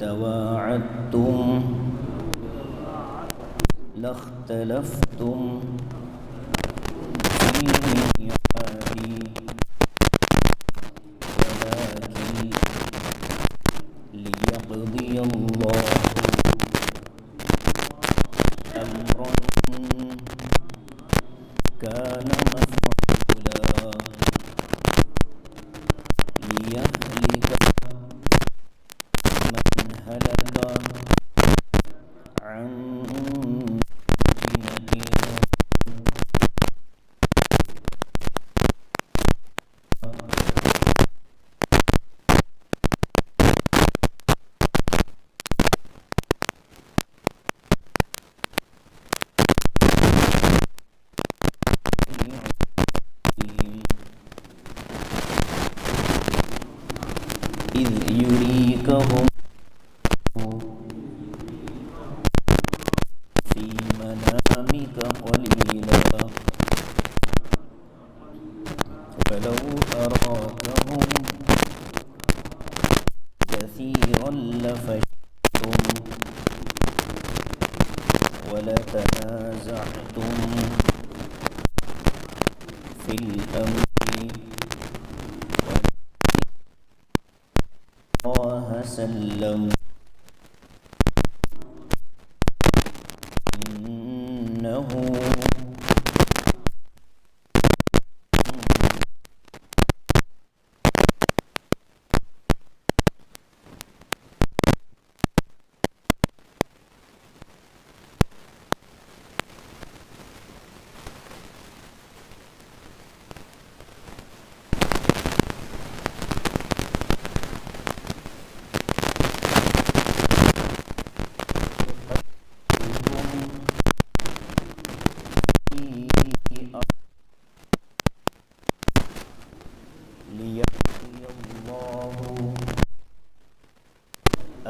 تواعدتم لاختلفتم في الميعاد ولكن ليقضي الله أمرا كان مفعولا ليهلك من هلك عن إذ يريكهم في منامك قليلا ولو أراكهم كثيرا لفشلتم ولتنازعتم في الأمر الله سلم إنه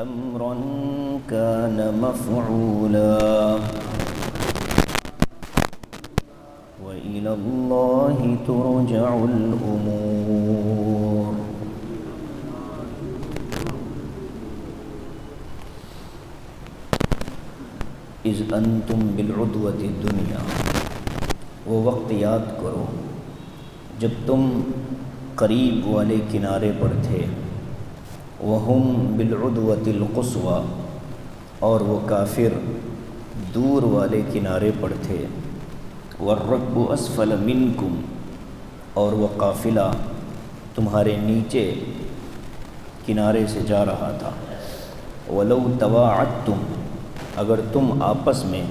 أمرا كان مفعولا وإلى الله ترجع الأمور. إذ أنتم بالعدوة الدنيا، وہ وقت یاد کرو جب تم قریب والے کنارے پر تھے، وَهُمْ بِالْعُدْوَةِ الْقُصْوَى، اور وہ کافر دور والے کنارے پر تھے، وَالرَّكْبُ أَسْفَلَ مِنْكُمْ، اور وہ قافلہ تمہارے نیچے کنارے سے جا رہا تھا، وَلَوْ تَوَاعَدْتُمْ، اگر تم آپس میں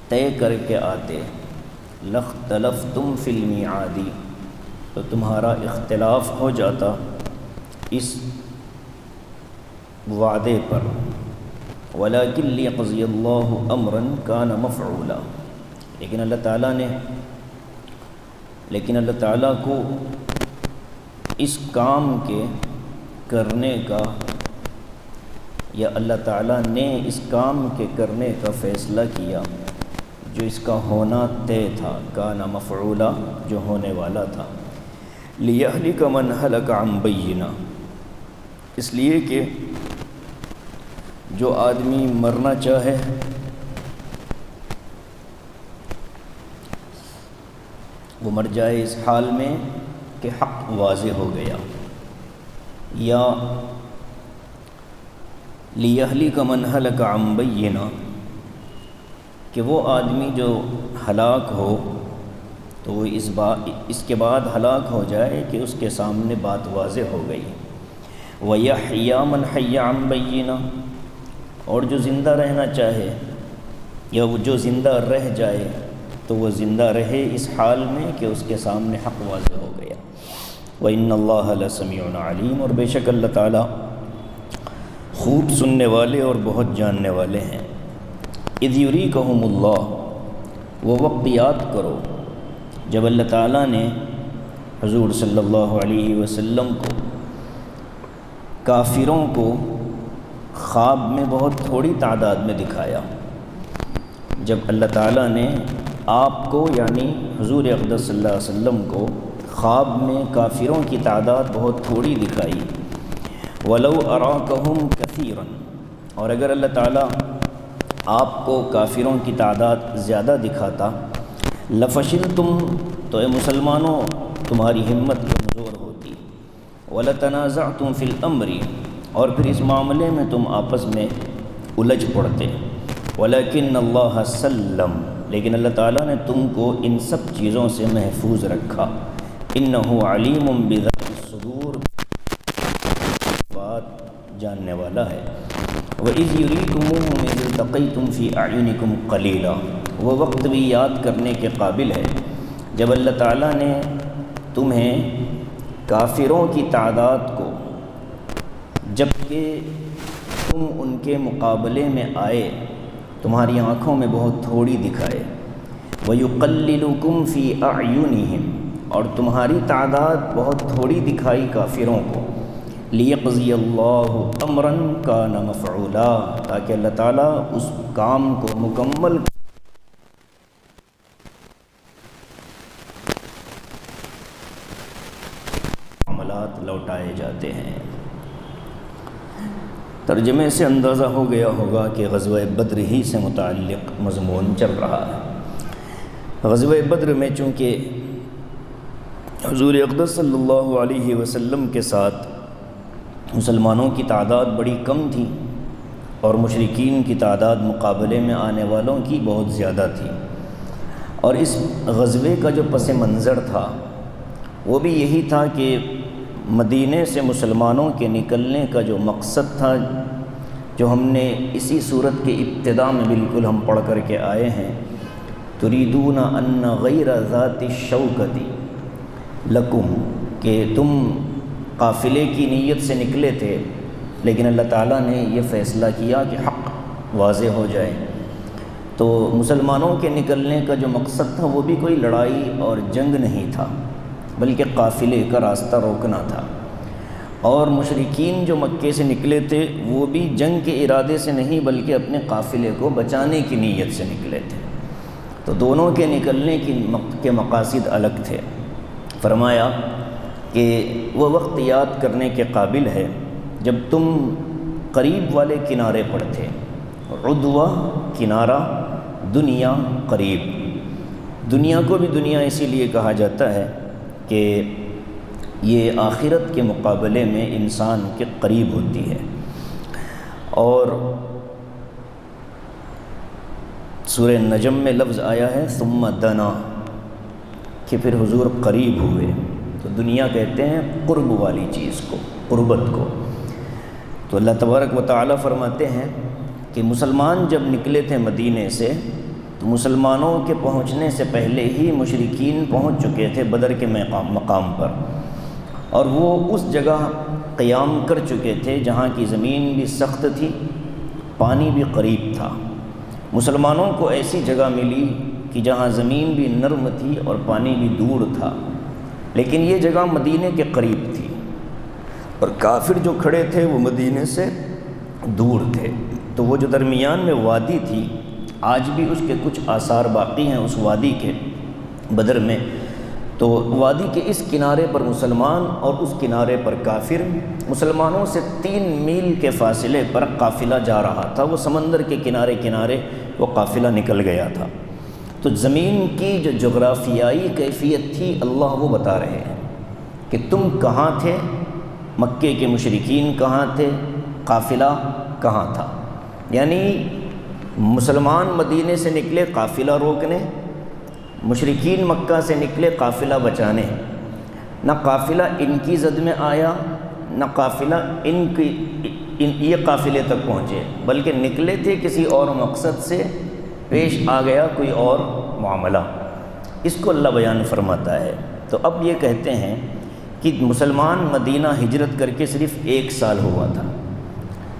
طے کر کے آتے، لَاخْتَلَفْتُمْ فِي الْمِيعَادِ، تو تمہارا اختلاف ہو جاتا اس وعدے پر، وَلَكِنْ لِيَقْضِيَ اللَّهُ أَمْرًا كَانَ مَفْعُولًا، لیکن اللہ تعالیٰ کو اس کام کے کرنے کا، یا اللہ تعالیٰ نے اس کام کے کرنے کا فیصلہ کیا جو اس کا ہونا طے تھا، کان مفعولا، جو ہونے والا تھا، لیہلک من ہلک عن بینہ، اس لیے کہ جو آدمی مرنا چاہے وہ مر جائے اس حال میں کہ حق واضح ہو گیا، یا لیہلک من ہلک عن بینہ، کہ وہ آدمی جو ہلاک ہو تو وہ اس کے بعد ہلاک ہو جائے کہ اس کے سامنے بات واضح ہو گئی، وَيَحْيَا مَنْ حَيَّ عَنْ بَيِّنَةٍ، اور جو زندہ رہنا چاہے یا وہ جو زندہ رہ جائے تو وہ زندہ رہے اس حال میں کہ اس کے سامنے حق واضح ہو گیا، وَإِنَّ اللَّهَ لَسَمِيعٌ عَلِيمٌ، اور بے شک اللہ تعالیٰ خوب سننے والے اور بہت جاننے والے ہیں۔ اِذْ يُرِيكَهُمُ اللَّهُ، وہ وقت یاد کرو جب اللہ تعالیٰ نے حضور صلی اللہ علیہ وسلم کو، کافروں کو خواب میں بہت تھوڑی تعداد میں دکھایا، جب اللہ تعالیٰ نے آپ کو یعنی حضور اقدس صلی اللہ علیہ وسلم کو خواب میں کافروں کی تعداد بہت تھوڑی دکھائی، وَلَوْ أَرَاكَهُمْ كَثِيرًا، اور اگر اللہ تعالیٰ آپ کو کافروں کی تعداد زیادہ دکھاتا، لَفَشِلْتُمْ، تو اے مسلمانوں تمہاری ہمت کمزور ہوتی، وَلَتَنَازَعْتُمْ فِي الْأَمْرِ، اور پھر اس معاملے میں تم آپس میں الجھ پڑتے، وَلَكِنَّ اللَّهَ سَلَّمَ، لیکن اللہ تعالیٰ نے تم کو ان سب چیزوں سے محفوظ رکھا، إِنَّهُ عَلِيمٌ بِذَاتِ الصُّدُورِ، بات جاننے والا ہے۔ وَإِذْ يُرِيكُمُوهُمْ إِذِ الْتَقَيْتُمْ فِي أَعْيُنِكُمْ قَلِيلًا، وہ وقت بھی یاد کرنے کے قابل ہے جب اللہ تعالیٰ نے تمہیں کافروں کی تعداد کو، جب کہ تم ان کے مقابلے میں آئے، تمہاری آنکھوں میں بہت تھوڑی دکھائے، وَيُقَلِّلُكُمْ فِي أَعْيُنِهِمْ، اور تمہاری تعداد بہت تھوڑی دکھائی کافروں کو، لِيَقْضِيَ اللَّهُ أَمْرًا كَانَ مَفْعُولًا، تاکہ اللہ تعالیٰ اس کام کو مکمل معاملات لوٹائے جاتے ہیں۔ ترجمے سے اندازہ ہو گیا ہوگا کہ غزوہ بدر ہی سے متعلق مضمون چل رہا ہے۔ غزوہ بدر میں چونکہ حضور اقدس صلی اللہ علیہ وسلم کے ساتھ مسلمانوں کی تعداد بڑی کم تھی اور مشرکین کی تعداد مقابلے میں آنے والوں کی بہت زیادہ تھی، اور اس غزوے کا جو پس منظر تھا وہ بھی یہی تھا کہ مدینے سے مسلمانوں کے نکلنے کا جو مقصد تھا، جو ہم نے اسی صورت کے ابتدا میں بالکل ہم پڑھ کر کے آئے ہیں، تُرِيدُونَ أَنَّ غَيْرَ ذَاتِ الشَّوْكَةِ لَكُمْ، کہ تم قافلے کی نیت سے نکلے تھے، لیکن اللہ تعالیٰ نے یہ فیصلہ کیا کہ حق واضح ہو جائے، تو مسلمانوں کے نکلنے کا جو مقصد تھا وہ بھی کوئی لڑائی اور جنگ نہیں تھا، بلکہ قافلے کا راستہ روکنا تھا، اور مشرکین جو مکے سے نکلے تھے وہ بھی جنگ کے ارادے سے نہیں بلکہ اپنے قافلے کو بچانے کی نیت سے نکلے تھے، تو دونوں کے نکلنے کے مقاصد الگ تھے۔ فرمایا کہ وہ وقت یاد کرنے کے قابل ہے جب تم قریب والے کنارے پر تھے، عدوہ کنارہ، دنیا قریب، دنیا کو بھی دنیا اسی لیے کہا جاتا ہے کہ یہ آخرت کے مقابلے میں انسان کے قریب ہوتی ہے، اور سورہ نجم میں لفظ آیا ہے ثم دنا، کہ پھر حضور قریب ہوئے، تو دنیا کہتے ہیں قرب والی چیز کو، قربت کو۔ تو اللہ تبارک و تعالیٰ فرماتے ہیں کہ مسلمان جب نکلے تھے مدینے سے تو مسلمانوں کے پہنچنے سے پہلے ہی مشرکین پہنچ چکے تھے بدر کے مقام پر، اور وہ اس جگہ قیام کر چکے تھے جہاں کی زمین بھی سخت تھی، پانی بھی قریب تھا۔ مسلمانوں کو ایسی جگہ ملی کہ جہاں زمین بھی نرم تھی اور پانی بھی دور تھا، لیکن یہ جگہ مدینے کے قریب تھی، اور کافر جو کھڑے تھے وہ مدینے سے دور تھے، تو وہ جو درمیان میں وادی تھی، آج بھی اس کے کچھ آثار باقی ہیں اس وادی کے بدر میں، تو وادی کے اس کنارے پر مسلمان اور اس کنارے پر کافر، مسلمانوں سے 3 میل کے فاصلے پر قافلہ جا رہا تھا، وہ سمندر کے کنارے کنارے وہ قافلہ نکل گیا تھا۔ تو زمین کی جو جغرافیائی کیفیت تھی اللہ وہ بتا رہے ہیں کہ تم کہاں تھے، مکے کے مشرکین کہاں تھے، قافلہ کہاں تھا، یعنی مسلمان مدینے سے نکلے قافلہ روکنے، مشرکین مکہ سے نکلے قافلہ بچانے، نہ قافلہ ان کی زد میں آیا نہ قافلہ یہ قافلے تک پہنچے، بلکہ نکلے تھے کسی اور مقصد سے، پیش آ گیا کوئی اور معاملہ، اس کو اللہ بیان فرماتا ہے۔ تو اب یہ کہتے ہیں کہ مسلمان مدینہ ہجرت کر کے صرف 1 سال ہوا تھا،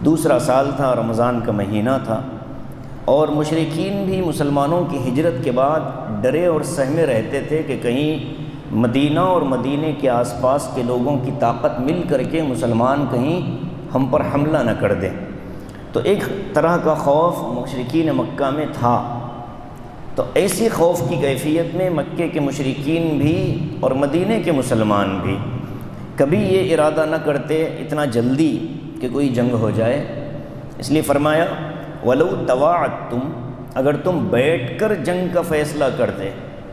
دوسرا سال تھا، رمضان کا مہینہ تھا، اور مشرکین بھی مسلمانوں کی ہجرت کے بعد ڈرے اور سہمے رہتے تھے کہ کہیں مدینہ اور مدینے کے آس پاس کے لوگوں کی طاقت مل کر کے مسلمان کہیں ہم پر حملہ نہ کر دیں، تو ایک طرح کا خوف مشرکین مکہ میں تھا۔ تو ایسی خوف کی کیفیت میں مکے کے مشرکین بھی اور مدینے کے مسلمان بھی کبھی یہ ارادہ نہ کرتے اتنا جلدی کہ کوئی جنگ ہو جائے، اس لیے فرمایا وَلَوْ تَوَاعَدْتُمْ، اگر تم بیٹھ کر جنگ کا فیصلہ کرتے،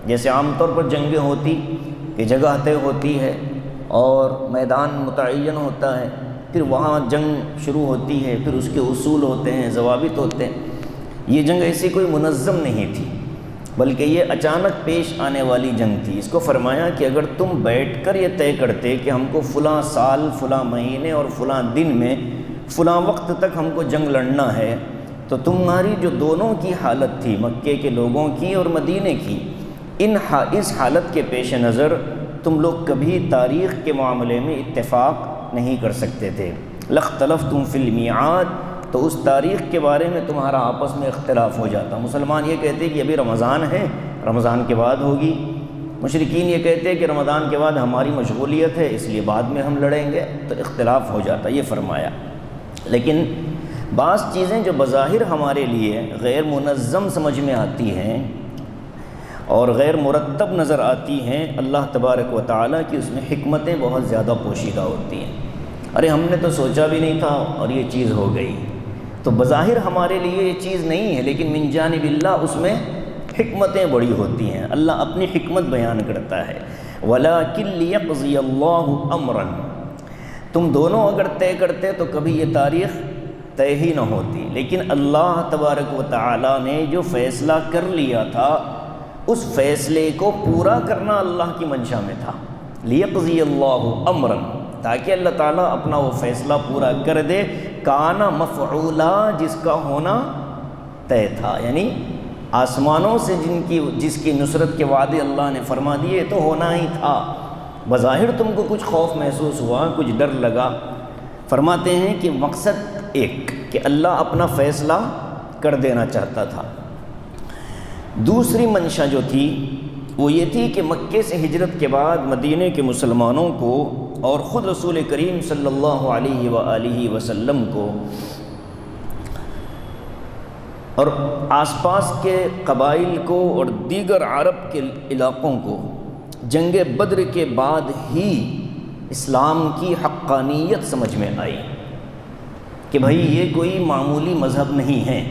جیسے عام طور پر جنگیں ہوتی کہ جگہ طے ہوتی ہے اور میدان متعین ہوتا ہے، پھر وہاں جنگ شروع ہوتی ہے، پھر اس کے اصول ہوتے ہیں، ضوابط ہوتے ہیں۔ یہ جنگ ایسی کوئی منظم نہیں تھی، بلکہ یہ اچانک پیش آنے والی جنگ تھی۔ اس کو فرمایا کہ اگر تم بیٹھ کر یہ طے کرتے کہ ہم کو فلاں سال، فلاں مہینے اور فلاں دن میں فلاں وقت تک ہم کو جنگ لڑنا ہے، تو تمہاری جو دونوں کی حالت تھی، مکے کے لوگوں کی اور مدینے کی، اس حالت کے پیش نظر تم لوگ کبھی تاریخ کے معاملے میں اتفاق نہیں کر سکتے تھے۔ لَاخْتَلَفْتُمْ فِي الْمِيعَادِ، تو اس تاریخ کے بارے میں تمہارا آپس میں اختلاف ہو جاتا۔ مسلمان یہ کہتے کہ ابھی رمضان ہے، رمضان کے بعد ہوگی، مشرکین یہ کہتے کہ رمضان کے بعد ہماری مشغولیت ہے اس لیے بعد میں ہم لڑیں گے، تو اختلاف ہو جاتا۔ یہ فرمایا، لیکن بعض چیزیں جو بظاہر ہمارے لیے غیر منظم سمجھ میں آتی ہیں اور غیر مرتب نظر آتی ہیں، اللہ تبارک و تعالیٰ کی اس میں حکمتیں بہت زیادہ پوشیدہ ہوتی ہیں۔ ارے ہم نے تو سوچا بھی نہیں تھا اور یہ چیز ہو گئی، تو بظاہر ہمارے لیے یہ چیز نہیں ہے، لیکن من جانب اللہ اس میں حکمتیں بڑی ہوتی ہیں۔ اللہ اپنی حکمت بیان کرتا ہے۔ وَلَٰكِن لِيَقْضِيَ اللَّهُ أَمْرًا، تم دونوں اگر طے کرتے تو کبھی یہ تاریخ طے ہی نہ ہوتی، لیکن اللہ تبارک و تعالیٰ نے جو فیصلہ کر لیا تھا اس فیصلے کو پورا کرنا اللہ کی منشا میں تھا۔ لِيَقْضِيَ اللَّهُ أَمْرًا، تاکہ اللہ تعالیٰ اپنا وہ فیصلہ پورا کر دے، کان مفعولا، جس کا ہونا طے تھا، یعنی آسمانوں سے جس کی نصرت کے وعدے اللہ نے فرما دیے تو ہونا ہی تھا۔ بظاہر تم کو کچھ خوف محسوس ہوا، کچھ ڈر لگا، فرماتے ہیں کہ مقصد ایک کہ اللہ اپنا فیصلہ کر دینا چاہتا تھا۔ دوسری منشا جو تھی وہ یہ تھی کہ مکے سے ہجرت کے بعد مدینے کے مسلمانوں کو اور خود رسول کریم صلی اللہ علیہ وآلہ وسلم کو اور آس پاس کے قبائل کو اور دیگر عرب کے علاقوں کو جنگ بدر کے بعد ہی اسلام کی حقانیت سمجھ میں آئی کہ بھائی یہ کوئی معمولی مذہب نہیں ہے،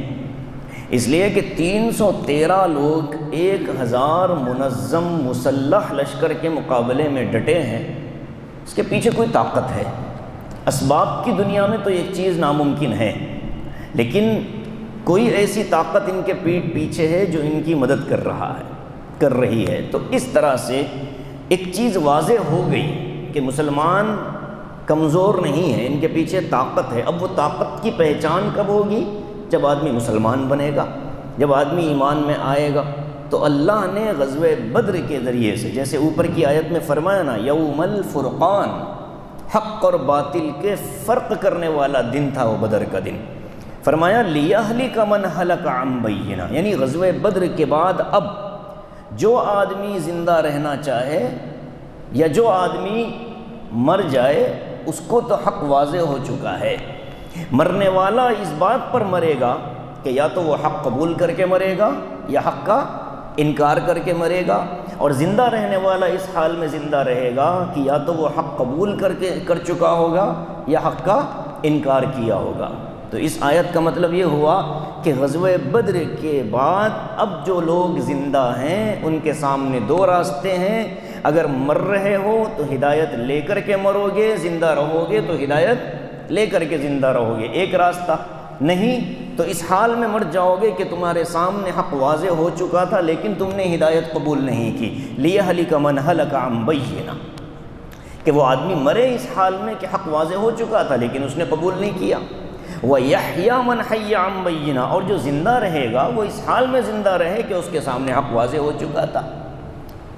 اس لیے کہ 313 لوگ 1000 منظم مسلح لشکر کے مقابلے میں ڈٹے ہیں، اس کے پیچھے کوئی طاقت ہے۔ اسباب کی دنیا میں تو یہ چیز ناممکن ہے، لیکن کوئی ایسی طاقت ان کے پیٹھ پیچھے ہے جو ان کی مدد کر رہی ہے۔ تو اس طرح سے ایک چیز واضح ہو گئی کہ مسلمان کمزور نہیں ہے، ان کے پیچھے طاقت ہے۔ اب وہ طاقت کی پہچان کب ہوگی؟ جب آدمی مسلمان بنے گا، جب آدمی ایمان میں آئے گا۔ تو اللہ نے غزوہ بدر کے ذریعے سے، جیسے اوپر کی آیت میں فرمایا نا، یوم الفرقان، حق اور باطل کے فرق کرنے والا دن تھا وہ بدر کا دن۔ فرمایا لیہلک من ہلک عن بینہ، یعنی غزوہ بدر کے بعد اب جو آدمی زندہ رہنا چاہے یا جو آدمی مر جائے اس کو تو حق واضح ہو چکا ہے۔ مرنے والا اس بات پر مرے گا کہ یا تو وہ حق قبول کر کے مرے گا یا حق کا انکار کر کے مرے گا، اور زندہ رہنے والا اس حال میں زندہ رہے گا کہ یا تو وہ حق قبول کر چکا ہوگا یا حق کا انکار کیا ہوگا۔ تو اس آیت کا مطلب یہ ہوا کہ غزوہ بدر کے بعد اب جو لوگ زندہ ہیں ان کے سامنے دو راستے ہیں، اگر مر رہے ہو تو ہدایت لے کر کے مرو گے، زندہ رہو گے تو ہدایت لے کر کے زندہ رہو گے، ایک راستہ نہیں تو اس حال میں مر جاؤ گے کہ تمہارے سامنے حق واضح ہو چکا تھا لیکن تم نے ہدایت قبول نہیں کی۔ لیہلک من ہلک عن بینہ، کہ وہ آدمی مرے اس حال میں کہ حق واضح ہو چکا تھا لیکن اس نے قبول نہیں کیا۔ وَيَحْيَىٰ مَنْ حَيَّ عَن بَيِّنَةٍ، اور جو زندہ رہے گا وہ اس حال میں زندہ رہے کہ اس کے سامنے حق واضح ہو چکا تھا۔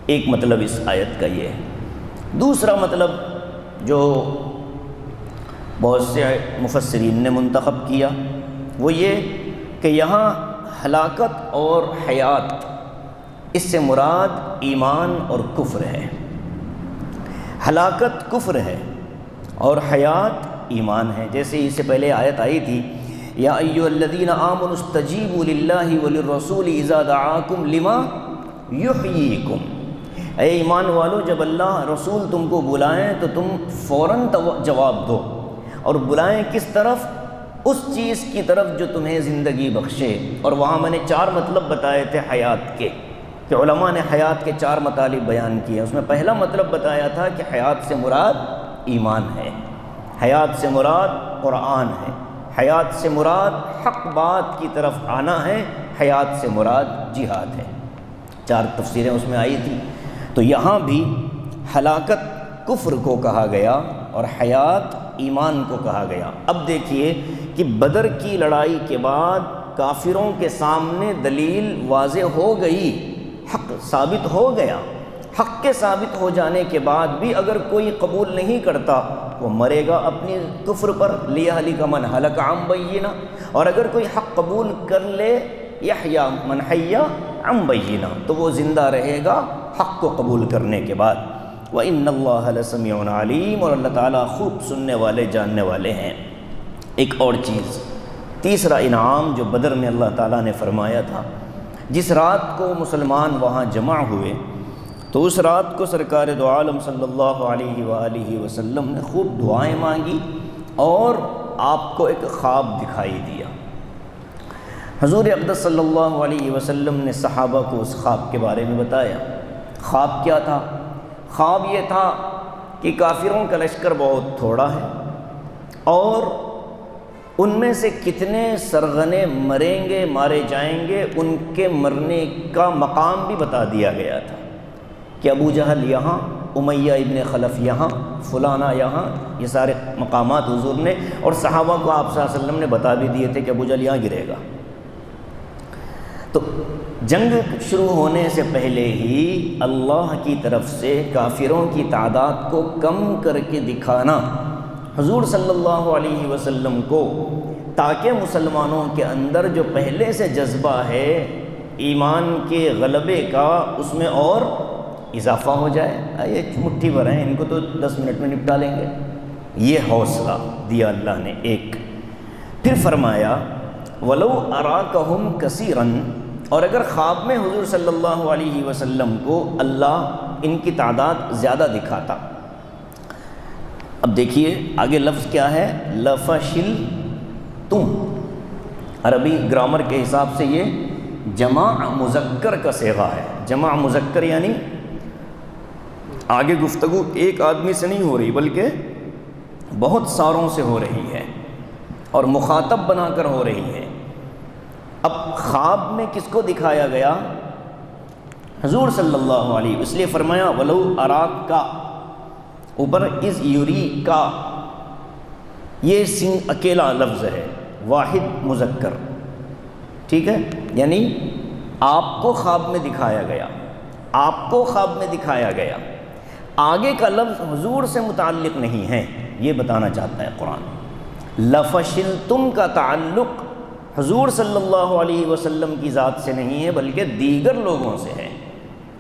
ایک مطلب اس آیت کا یہ ہے۔ دوسرا مطلب جو بہت سے مفسرین نے منتخب کیا وہ یہ کہ یہاں ہلاکت اور حیات، اس سے مراد ایمان اور کفر ہے۔ ہلاکت کفر ہے اور حیات ایمان ہے، جیسے اس سے پہلے آیت آئی تھی، یا ایھا الذین آمنوا استجیبوا للہ وللرسول اذا دعاکم لما یحییکم، اے ایمان والو، جب اللہ رسول تم کو بلائیں تو تم فوراً جواب دو، اور بلائیں کس طرف؟ اس چیز کی طرف جو تمہیں زندگی بخشے۔ اور وہاں میں نے 4 مطلب بتائے تھے حیات کے، کہ علماء نے حیات کے 4 مطالب بیان کیے۔ اس میں پہلا مطلب بتایا تھا کہ حیات سے مراد ایمان ہے، حیات سے مراد قرآن ہے، حیات سے مراد حق بات کی طرف آنا ہے، حیات سے مراد جہاد ہے۔ 4 تفسیریں اس میں آئی تھی۔ تو یہاں بھی ہلاکت کفر کو کہا گیا اور حیات ایمان کو کہا گیا۔ اب دیکھیے کہ بدر کی لڑائی کے بعد کافروں کے سامنے دلیل واضح ہو گئی، حق ثابت ہو گیا۔ حق کے ثابت ہو جانے کے بعد بھی اگر کوئی قبول نہیں کرتا، وہ مرے گا اپنی کفر پر، لیہلک من ہلک عن بینہ، اور اگر کوئی حق قبول کر لے، یحییٰ من حی عن بینہ، تو وہ زندہ رہے گا حق کو قبول کرنے کے بعد۔ وَإِنَّ اللَّهَ لَسَمِيعٌ عَلِيمٌ، اور اللہ تعالیٰ خوب سننے والے جاننے والے ہیں۔ ایک اور چیز، تیسرا انعام جو بدر میں اللہ تعالیٰ نے فرمایا تھا، جس رات کو مسلمان وہاں جمع ہوئے تو اس رات کو سرکار دو عالم صلی اللہ علیہ وآلہ وسلم نے خوب دعائیں مانگی اور آپ کو ایک خواب دکھائی دیا۔ حضور اقدس صلی اللہ علیہ وسلم نے صحابہ کو اس خواب کے بارے میں بتایا۔ خواب کیا تھا؟ خواب یہ تھا کہ کافروں کا لشکر بہت تھوڑا ہے اور ان میں سے کتنے سرغنے مریں گے، مارے جائیں گے، ان کے مرنے کا مقام بھی بتا دیا گیا تھا کہ ابو جہل یہاں، امیہ ابن خلف یہاں، فلانا یہاں، یہ سارے مقامات حضور نے اور صحابہ کو آپ صلی اللہ علیہ وسلم نے بتا بھی دیے تھے کہ ابو جہل یہاں گرے گا۔ تو جنگ شروع ہونے سے پہلے ہی اللہ کی طرف سے کافروں کی تعداد کو کم کر کے دکھانا حضور صلی اللہ علیہ وسلم کو، تاکہ مسلمانوں کے اندر جو پہلے سے جذبہ ہے ایمان کے غلبے کا، اس میں اور اضافہ ہو جائے۔ یہ مٹھی بھر ہیں، ان کو تو 10 منٹ میں نپٹا لیں گے، یہ حوصلہ دیا اللہ نے ایک۔ پھر فرمایا وَلَوْ أَرَاكَهُمْ كَثِيرًا، اور اگر خواب میں حضور صلی اللہ علیہ وسلم کو اللہ ان کی تعداد زیادہ دکھاتا۔ اب دیکھیے آگے لفظ کیا ہے، لَفَشِلْتُمْ، عربی گرامر کے حساب سے یہ جمع مذکر کا صیغہ ہے۔ جمع مذکر یعنی آگے گفتگو ایک آدمی سے نہیں ہو رہی بلکہ بہت ساروں سے ہو رہی ہے اور مخاطب بنا کر ہو رہی ہے۔ اب خواب میں کس کو دکھایا گیا؟ حضور صلی اللہ علیہ وسلم، اس لیے فرمایا وَلَوْ أَرَاكَ کا اوپر از یوری کا، یہ سنگ اکیلا لفظ ہے، واحد مذکر، ٹھیک ہے، یعنی آپ کو خواب میں دکھایا گیا، آپ کو خواب میں دکھایا گیا۔ آگے کا لفظ حضور سے متعلق نہیں ہے، یہ بتانا چاہتا ہے قرآن۔ لَفَشِلْتُمْ کا تعلق حضور صلی اللہ علیہ وسلم کی ذات سے نہیں ہے بلکہ دیگر لوگوں سے ہے،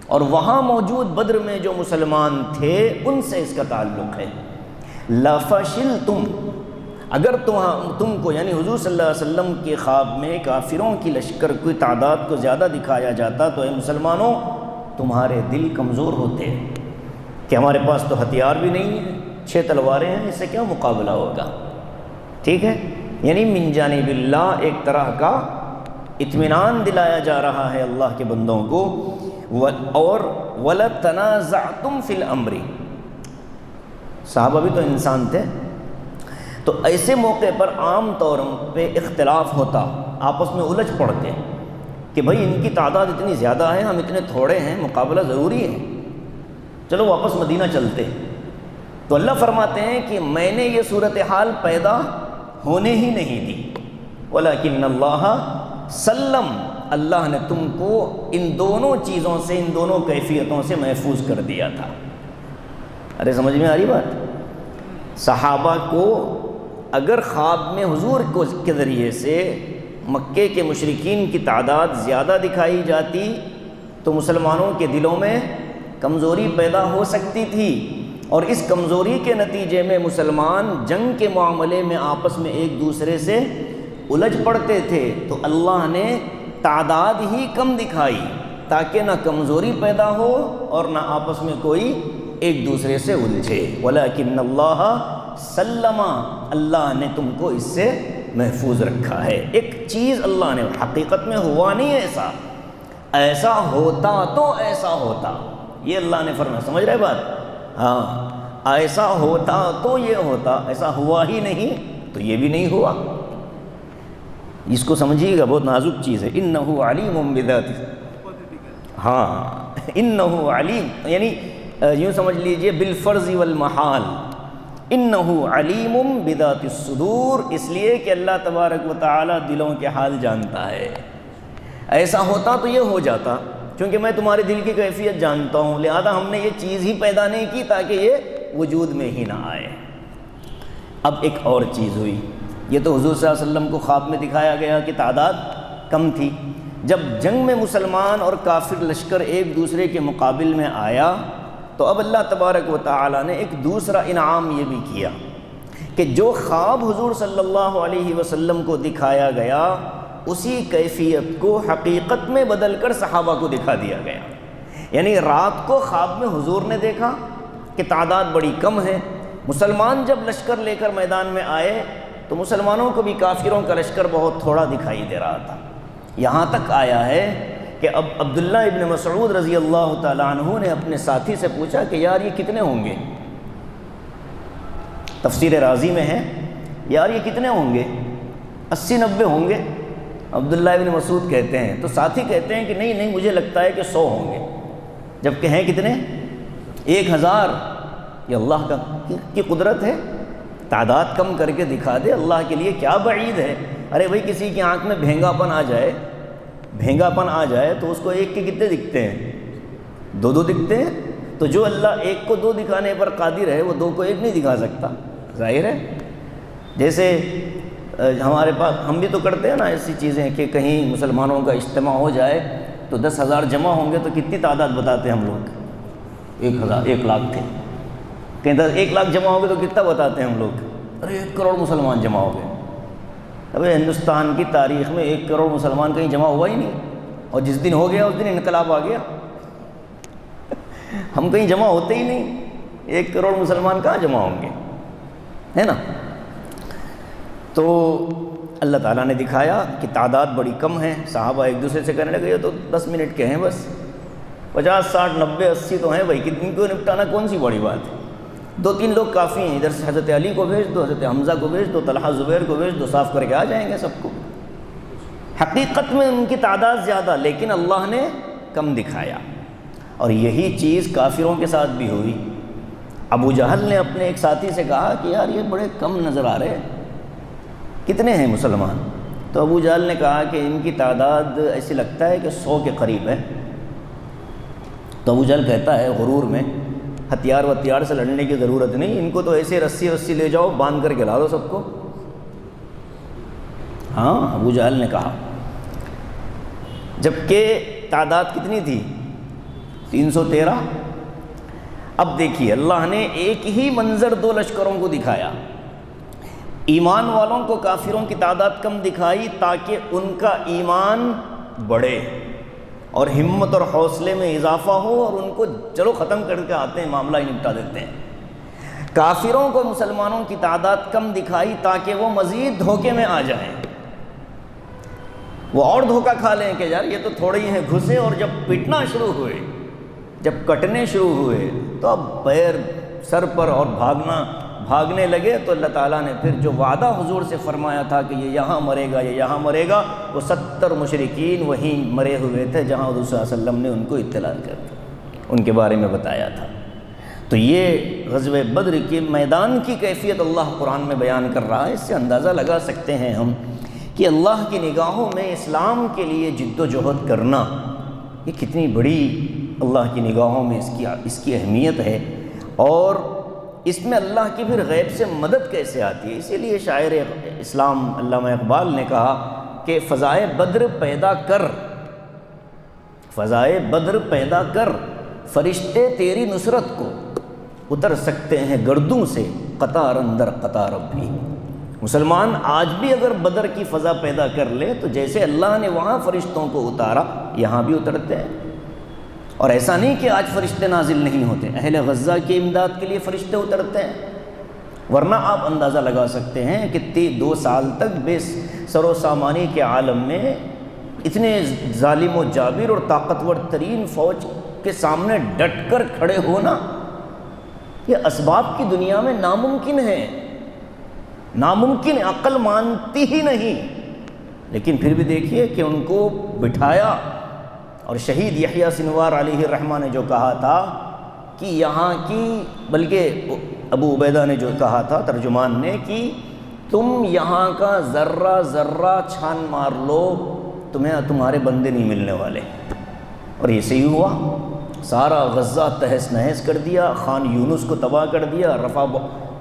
اور وہاں موجود بدر میں جو مسلمان تھے ان سے اس کا تعلق ہے۔ لَفَشِلْتُمْ، اگر تم کو یعنی حضور صلی اللہ علیہ وسلم کے خواب میں کافروں کی لشکر کی تعداد کو زیادہ دکھایا جاتا تو اے مسلمانوں تمہارے دل کمزور ہوتے کہ ہمارے پاس تو ہتھیار بھی نہیں ہے، 6 تلواریں ہیں، اس سے کیا مقابلہ ہوگا، ٹھیک ہے، یعنی من جانب اللہ ایک طرح کا اطمینان دلایا جا رہا ہے اللہ کے بندوں کو۔ اور وَلَتَنَازَعْتُمْ فِي الْأَمْرِ، صحابہ بھی تو انسان تھے، تو ایسے موقع پر عام طور پہ اختلاف ہوتا، آپس میں الجھ پڑتے کہ بھائی ان کی تعداد اتنی زیادہ ہے، ہم اتنے تھوڑے ہیں، مقابلہ ضروری ہے، چلو واپس مدینہ چلتے۔ تو اللہ فرماتے ہیں کہ میں نے یہ صورتحال پیدا ہونے ہی نہیں دی، وَلَكِنَّ اللَّهَ سلم، اللہ نے تم کو ان دونوں چیزوں سے، ان دونوں کیفیتوں سے محفوظ کر دیا تھا۔ ارے سمجھ میں آ رہی بات؟ صحابہ کو اگر خواب میں حضور کو کے ذریعے سے مکے کے مشرکین کی تعداد زیادہ دکھائی جاتی تو مسلمانوں کے دلوں میں کمزوری پیدا ہو سکتی تھی، اور اس کمزوری کے نتیجے میں مسلمان جنگ کے معاملے میں آپس میں ایک دوسرے سے الجھ پڑتے تھے۔ تو اللہ نے تعداد ہی کم دکھائی تاکہ نہ کمزوری پیدا ہو اور نہ آپس میں کوئی ایک دوسرے سے الجھے۔ وَلَكِنَّ اللَّهَ سَلَّمَ، اللہ نے تم کو اس سے محفوظ رکھا ہے۔ ایک چیز اللہ نے، حقیقت میں ہوا نہیں ایسا، ایسا ہوتا تو ایسا ہوتا، یہ اللہ نے فرمایا، سمجھ رہے بات؟ ہاں، ایسا ہوتا تو یہ ہوتا، ایسا ہوا ہی نہیں تو یہ بھی نہیں ہوا۔ اس کو سمجھیے گا، بہت نازک چیز ہے۔ انہ علیم بذات، ہاں انہ علیم، یعنی یوں سمجھ لیجئے بالفرض والمحال، انہ علیم بذات الصدور، اس لیے کہ اللہ تبارک و تعالی دلوں کے حال جانتا ہے۔ ایسا ہوتا تو یہ ہو جاتا، کیونکہ میں تمہارے دل کی کیفیت جانتا ہوں، لہذا ہم نے یہ چیز ہی پیدا نہیں کی تاکہ یہ وجود میں ہی نہ آئے۔ اب ایک اور چیز ہوئی، یہ تو حضور صلی اللہ علیہ وسلم کو خواب میں دکھایا گیا کہ تعداد کم تھی، جب جنگ میں مسلمان اور کافر لشکر ایک دوسرے کے مقابل میں آیا تو اب اللہ تبارک و تعالی نے ایک دوسرا انعام یہ بھی کیا کہ جو خواب حضور صلی اللہ علیہ وسلم کو دکھایا گیا اسی کیفیت کو حقیقت میں بدل کر صحابہ کو دکھا دیا گیا۔ یعنی رات کو خواب میں حضور نے دیکھا کہ تعداد بڑی کم ہے، مسلمان جب لشکر لے کر میدان میں آئے تو مسلمانوں کو بھی کافروں کا لشکر بہت تھوڑا دکھائی دے رہا تھا، یہاں تک آیا ہے کہ اب عبداللہ ابن مسعود رضی اللہ تعالیٰ عنہ نے اپنے ساتھی سے پوچھا کہ یار یہ کتنے ہوں گے؟ تفسیر رازی میں ہے یار یہ کتنے ہوں گے؟ 80-90 ہوں گے۔ عبداللہ ابن مسعود کہتے ہیں، تو ساتھی کہتے ہیں کہ نہیں مجھے لگتا ہے کہ 100 ہوں گے، جبکہ ہیں کتنے؟ 1000۔ یہ اللہ کی قدرت ہے، تعداد کم کر کے دکھا دے، اللہ کے لیے کیا بعید ہے۔ ارے بھائی کسی کی آنکھ میں بھینگاپن آ جائے تو اس کو ایک کے کتنے دکھتے ہیں؟ 2 دکھتے ہیں، تو جو اللہ ایک کو 2 دکھانے پر قادر ہے وہ 2 کو 1 نہیں دکھا سکتا، ظاہر ہے۔ جیسے ہمارے پاس ہم بھی تو کرتے ہیں نا ایسی چیزیں کہ کہیں مسلمانوں کا اجتماع ہو جائے تو 10,000 جمع ہوں گے تو کتنی تعداد بتاتے ہیں ہم لوگ؟ 1 لاکھ تھے، کہیں 1 لاکھ جمع ہو گئے تو کتنا بتاتے ہیں ہم لوگ؟ ارے 1 کروڑ مسلمان جمع ہو گئے۔ ابھی ہندوستان کی تاریخ میں 1 کروڑ مسلمان کہیں جمع ہوا ہی نہیں، اور جس دن ہو گیا اس دن انقلاب آ گیا۔ ہم کہیں جمع ہوتے ہی نہیں، 1 کروڑ مسلمان کہاں جمع ہوں گے، ہے نا؟ تو اللہ تعالیٰ نے دکھایا کہ تعداد بڑی کم ہے، صحابہ ایک دوسرے سے کہنے لگے یہ تو 10 منٹ کے ہیں، بس 50 60 90 80 تو ہیں بھائی، کتنی کو نپٹانا کون سی بڑی بات ہے، 2-3 لوگ کافی ہیں، ادھر سے حضرت علی کو بھیج دو، حضرت حمزہ کو بھیج دو، طلحہ زبیر کو بھیج دو، صاف کر کے آ جائیں گے سب کو۔ حقیقت میں ان کی تعداد زیادہ، لیکن اللہ نے کم دکھایا، اور یہی چیز کافروں کے ساتھ بھی ہوئی۔ ابو جہل نے اپنے ایک ساتھی سے کہا کہ یار یہ بڑے کم نظر آ رہے ہیں، کتنے ہیں مسلمان؟ تو ابو جہل نے کہا کہ ان کی تعداد ایسے لگتا ہے کہ 100 کے قریب ہے۔ تو ابو جہل کہتا ہے غرور میں، ہتھیار سے لڑنے کی ضرورت نہیں، ان کو تو ایسے رسی لے جاؤ، باندھ کر کے لا دو سب کو۔ ہاں ابو جہل نے کہا، جبکہ تعداد کتنی تھی؟ 313۔ اب دیکھیے اللہ نے ایک ہی منظر 2 لشکروں کو دکھایا، ایمان والوں کو کافروں کی تعداد کم دکھائی تاکہ ان کا ایمان بڑھے اور ہمت اور حوصلے میں اضافہ ہو، اور ان کو چلو ختم کر کے آتے ہیں، معاملہ ہی نپٹا دیتے ہیں۔ کافروں کو مسلمانوں کی تعداد کم دکھائی تاکہ وہ مزید دھوکے میں آ جائیں، وہ اور دھوکہ کھا لیں کہ یار یہ تو تھوڑے ہی ہیں، گھسے، اور جب پٹنا شروع ہوئے، جب کٹنے شروع ہوئے تو اب پیر سر پر اور بھاگنے لگے، تو اللہ تعالیٰ نے پھر جو وعدہ حضور سے فرمایا تھا کہ یہ یہاں مرے گا، یہ یہاں مرے گا، وہ 70 مشرکین وہیں مرے ہوئے تھے جہاں حضور صلی اللہ علیہ وسلم نے ان کو اطلاع کر ان کے بارے میں بتایا تھا۔ تو یہ غزوہ بدر کے میدان کی کیفیت اللہ قرآن میں بیان کر رہا ہے۔ اس سے اندازہ لگا سکتے ہیں ہم کہ اللہ کی نگاہوں میں اسلام کے لیے جد و جہد کرنا یہ کتنی بڑی اللہ کی نگاہوں میں اس کی اہمیت ہے، اور اس میں اللہ کی پھر غیب سے مدد کیسے آتی ہے۔ اسی لیے شاعر اسلام علامہ اقبال نے کہا کہ فضائے بدر پیدا کر، فضائے بدر پیدا کر، فرشتے تیری نصرت کو اتر سکتے ہیں گردوں سے، قطار اندر قطار اب بھی۔ مسلمان آج بھی اگر بدر کی فضا پیدا کر لے تو جیسے اللہ نے وہاں فرشتوں کو اتارا یہاں بھی اترتے ہیں۔ اور ایسا نہیں کہ آج فرشتے نازل نہیں ہوتے، اہل غزہ کی امداد کے لیے فرشتے اترتے ہیں، ورنہ آپ اندازہ لگا سکتے ہیں کہ 2 سال تک بے سر و سامانی کے عالم میں اتنے ظالم و جابر اور طاقتور ترین فوج کے سامنے ڈٹ کر کھڑے ہونا یہ اسباب کی دنیا میں ناممکن ہے، ناممکن، عقل مانتی ہی نہیں۔ لیکن پھر بھی دیکھیے کہ ان کو بٹھایا، اور شہید یحییٰ سنوار علیہ الرحمہ نے جو کہا تھا کہ یہاں کی، بلکہ ابو عبیدہ نے جو کہا تھا ترجمان نے، کہ تم یہاں کا ذرہ ذرہ چھان مار لو، تمہیں تمہارے بندے نہیں ملنے والے۔ اور یہ صحیح ہوا، سارا غزہ تہس نہس کر دیا، خان یونس کو تباہ کر دیا،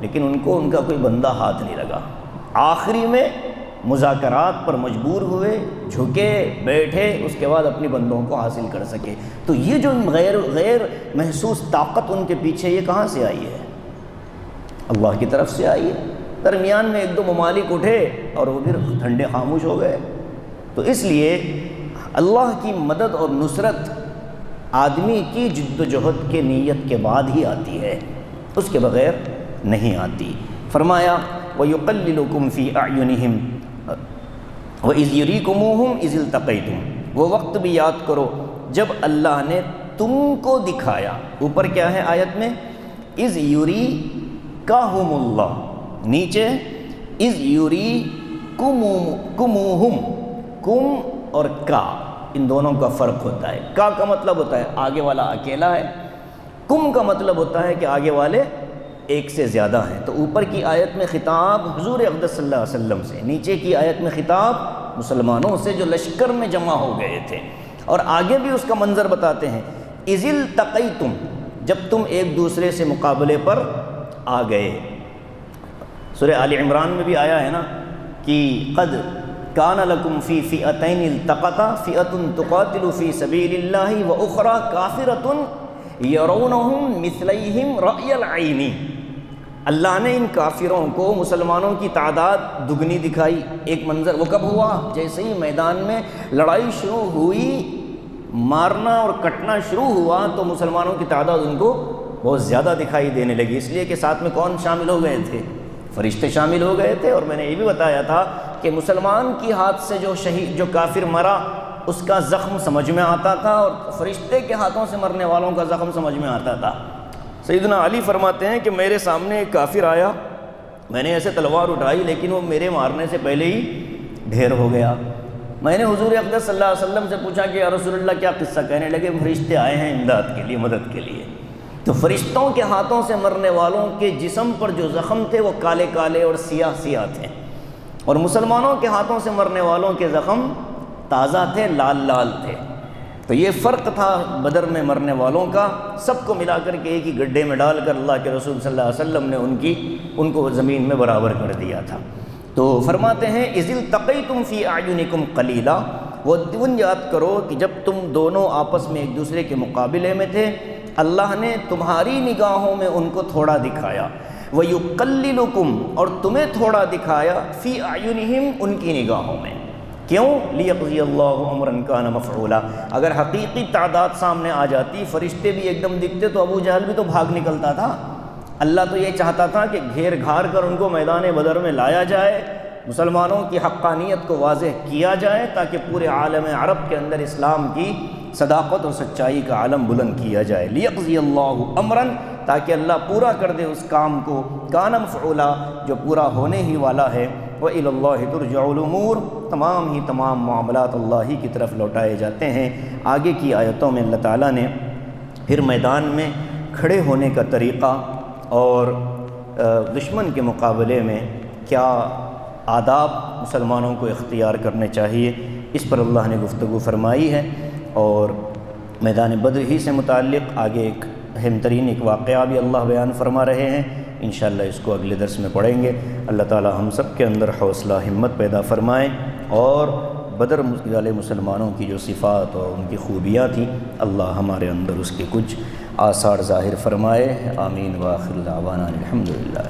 لیکن ان کا کوئی بندہ ہاتھ نہیں لگا۔ آخری میں مذاکرات پر مجبور ہوئے، جھکے بیٹھے، اس کے بعد اپنی بندوں کو حاصل کر سکے۔ تو یہ جو غیر محسوس طاقت ان کے پیچھے، یہ کہاں سے آئی ہے؟ اللہ کی طرف سے آئی ہے۔ درمیان میں 1-2 ممالک اٹھے اور وہ پھر ٹھنڈے خاموش ہو گئے۔ تو اس لیے اللہ کی مدد اور نصرت آدمی کی جد و جہد کے نیت کے بعد ہی آتی ہے، اس کے بغیر نہیں آتی۔ فرمایا وَيُقَلِّلُكُمْ فِي أَعْيُنِهِمْ وَإِذْ يُرِيكُمُوهُمْ إِذِ الْتَقَيْتُمْ، وہ وقت بھی یاد کرو جب اللہ نے تم کو دکھایا۔ اوپر کیا ہے آیت میں؟ اِذْ يُرِيكَهُمُ اللَّهُ، نیچے اِذْ يُرِيكُمُوهُمْ، کم اور کا، ان دونوں کا فرق ہوتا ہے۔ کا مطلب ہوتا ہے آگے والا اکیلا ہے، کم کا مطلب ہوتا ہے کہ آگے والے ایک سے زیادہ ہیں۔ تو اوپر کی آیت میں خطاب حضور اقدس صلی اللہ علیہ وسلم سے، نیچے کی آیت میں خطاب مسلمانوں سے جو لشکر میں جمع ہو گئے تھے، اور آگے بھی اس کا منظر بتاتے ہیں، اِذِ الْتَقَيْتُمْ، جب تم ایک دوسرے سے مقابلے پر آ گئے۔ سورہ آل عمران میں بھی آیا ہے نا کہ قد کان لکم فی فئتین التقطا فئۃ تقاتل فی سبیل اللہ واخری کافرۃ یرونہم مثلیہم رأی العین۔ اللہ نے ان کافروں کو مسلمانوں کی تعداد دگنی دکھائی۔ ایک منظر وہ کب ہوا؟ جیسے ہی میدان میں لڑائی شروع ہوئی، مارنا اور کٹنا شروع ہوا، تو مسلمانوں کی تعداد ان کو بہت زیادہ دکھائی دینے لگی، اس لیے کہ ساتھ میں کون شامل ہو گئے تھے؟ فرشتے شامل ہو گئے تھے۔ اور میں نے یہ بھی بتایا تھا کہ مسلمان کی ہاتھ سے جو کافر مرا، اس کا زخم سمجھ میں آتا تھا، اور فرشتے کے ہاتھوں سے مرنے والوں کا زخم سمجھ میں آتا تھا۔ سیدنا علی فرماتے ہیں کہ میرے سامنے ایک کافر آیا، میں نے ایسے تلوار اٹھائی لیکن وہ میرے مارنے سے پہلے ہی ڈھیر ہو گیا۔ میں نے حضور اقدس صلی اللہ علیہ وسلم سے پوچھا کہ یا رسول اللہ کیا قصہ؟ کہنے لگے فرشتے آئے ہیں امداد کے لیے، مدد کے لیے۔ تو فرشتوں کے ہاتھوں سے مرنے والوں کے جسم پر جو زخم تھے وہ کالے کالے اور سیاہ سیاہ تھے، اور مسلمانوں کے ہاتھوں سے مرنے والوں کے زخم تازہ تھے، لال لال تھے۔ تو یہ فرق تھا بدر میں مرنے والوں کا۔ سب کو ملا کر کے ایک ہی گڈھے میں ڈال کر اللہ کے رسول صلی اللہ علیہ وسلم نے ان کو زمین میں برابر کر دیا تھا۔ تو فرماتے ہیں اِذِ الْتَقَيْتُمْ فِي أَعْيُنِكُمْ قَلِيلًا، وہ دن یاد کرو کہ جب تم دونوں آپس میں ایک دوسرے کے مقابلے میں تھے، اللہ نے تمہاری نگاہوں میں ان کو تھوڑا دکھایا، وَيُقَلِّلُكُمْ، اور تمہیں تھوڑا دکھایا، فِي أَعْيُنِهِمْ، ان کی نگاہوں میں۔ کیوں؟ لِيَقْضِيَ اللَّهُ أَمْرًا كَانَ مَفْعُولًا، اگر حقیقی تعداد سامنے آ جاتی، فرشتے بھی ایک دم دکھتے تو ابو جہل بھی تو بھاگ نکلتا تھا۔ اللہ تو یہ چاہتا تھا کہ گھیر گھار کر ان کو میدان بدر میں لایا جائے، مسلمانوں کی حقانیت کو واضح کیا جائے، تاکہ پورے عالم عرب کے اندر اسلام کی صداقت اور سچائی کا علم بلند کیا جائے۔ لِيَقْضِيَ اللَّهُ أَمْرًا، تاکہ اللہ پورا کر دے اس کام کو، کان مفعولا، جو پورا ہونے ہی والا ہے۔ وَإِلَى اللَّهِ تُرْجَعُ الْأُمُورُ، تمام معاملات اللہ ہی کی طرف لوٹائے جاتے ہیں۔ آگے کی آیتوں میں اللہ تعالیٰ نے پھر میدان میں کھڑے ہونے کا طریقہ اور دشمن کے مقابلے میں کیا آداب مسلمانوں کو اختیار کرنے چاہیے، اس پر اللہ نے گفتگو فرمائی ہے۔ اور میدان بدر ہی سے متعلق آگے ایک اہم ترین ایک واقعہ بھی اللہ بیان فرما رہے ہیں، انشاءاللہ اس کو اگلے درس میں پڑھیں گے۔ اللہ تعالی ہم سب کے اندر حوصلہ ہمت پیدا فرمائیں، اور بدر والے مسلمانوں کی جو صفات اور ان کی خوبیاں تھیں، اللہ ہمارے اندر اس کے کچھ آثار ظاہر فرمائے۔ آمین، وآخر دعوانا الحمدللہ۔